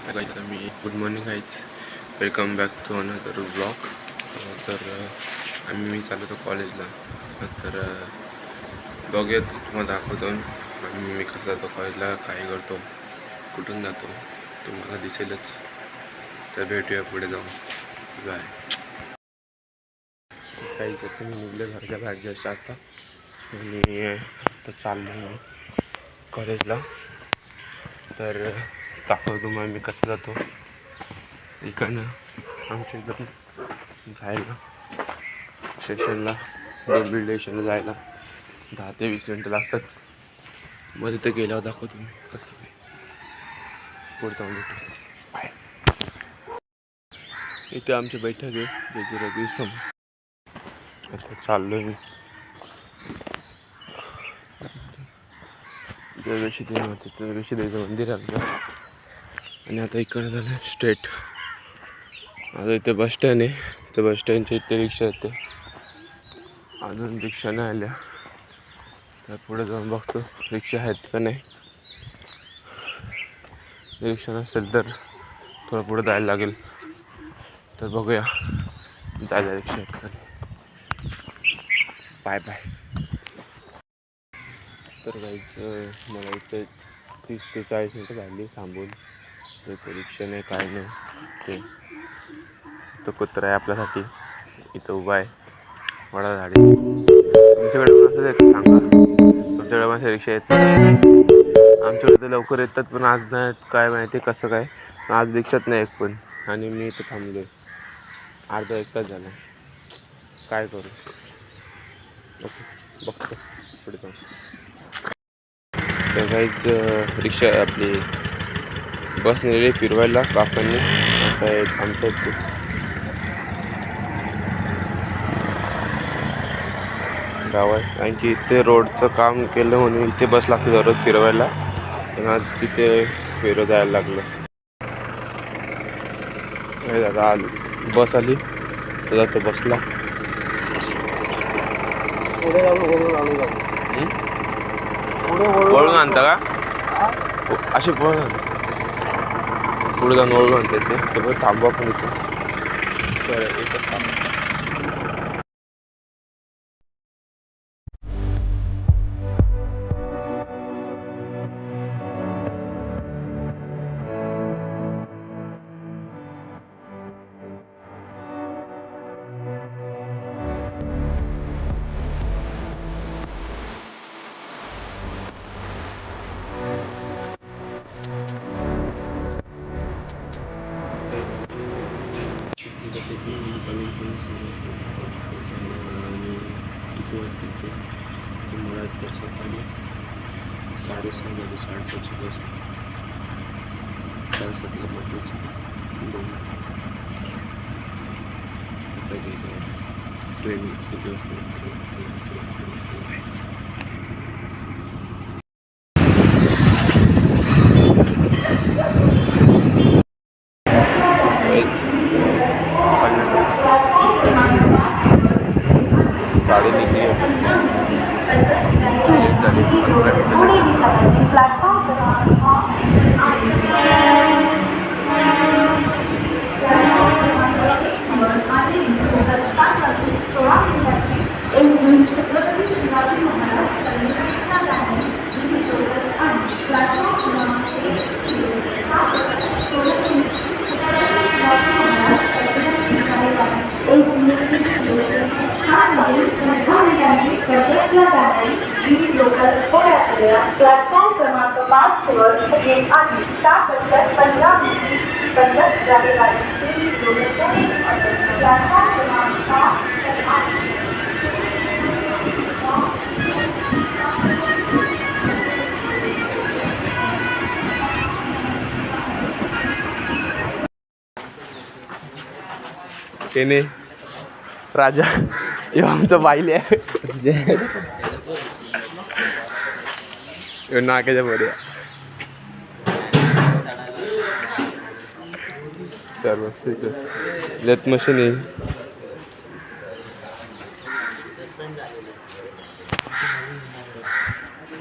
Guys मी good morning guys, welcome back to another blog. तर मी चाललो होतो कॉलेजला. तर बघूया तुम्हाला दाखवतो मी कसं जातो कॉलेजला, काय करतो, कुठून जातो तुम्हाला दिसेलच. तर भेटूया पुढे जाऊन. बाय. काहीच आता मी निघलो घरच्या बाहेर जस्ट आता, आणि आता चाललो मी कॉलेजला. तर दाखवतो मग मी कसं जातो. इकडनं आमच्या इकडून जायला स्टेशनला, डोंबिवली स्टेशनला जायला 10 ते 20 मिनटं लागतात. मग तिथे गेल्यावर दाखवतो मी कसं काय पुढचा भेटू. बाय. इथे आमची बैठक आहे वेगवेगळ्या समोर. आता चाललो आहे मी देवीचं मंदिर आहे आमचं. आणि आता इकडे झालं स्ट्रेट. आता इथे बस स्टँड आहे. तर बस स्टँडच्या इथे रिक्षा येते. अजून रिक्षा नाही आल्या, तर पुढे जाऊन बघतो रिक्षा आहेत का नाही. रिक्षा नसेल तर थोडं पुढे जायला लागेल. तर बघूया जायला रिक्षा आहेत का नाही. Bye bye. तर जायचं मला इथे 30 ते 40 मिनटं झाली थांबून. इथे रिक्षा नाही, काय नाही. ते तो कुत्रा आहे आपल्यासाठी इथं उभा आहे, वडा झाडी. तुमच्याकडे पण असंच आहे का सांगा. तुमच्याकडे पण रिक्षा येत नाही. आमच्याकडे तर लवकर येतात, पण आज नाही, काय माहिती कसं काय. आज रिक्षात नाही एक पण. आणि मी इथं थांबलो आहे, अर्धा एक तास झाला. काय करू. ओके, बघतो पुढे जाऊन. तर काहीच रिक्षा आपली बस नेली फिरवायला काकांनी. आता थांबतात ते गावात, कारण की इथे रोडचं काम केलं म्हणून इथे बस लागते दररोज फिरवायला. पण आज तिथे फिरत जायला लागलं. दादा बस आली तर जातो बसला. वळून आणता का असे वळून पुढे जाऊन वळून आणतात ते. तर थांबवा पण इथं. इथं थांबा. गाडी निघली प्लॅटफॉर्म क्रमांक 5 वर ट्रेन आहे. 7:15 जानेवारी प्लॅटफॉर्म क्रमांक 5 त्याने राजा हे आमचं बाईले आहे. नाक्याच्या बऱ्या सर्व लेत मशीन आहे.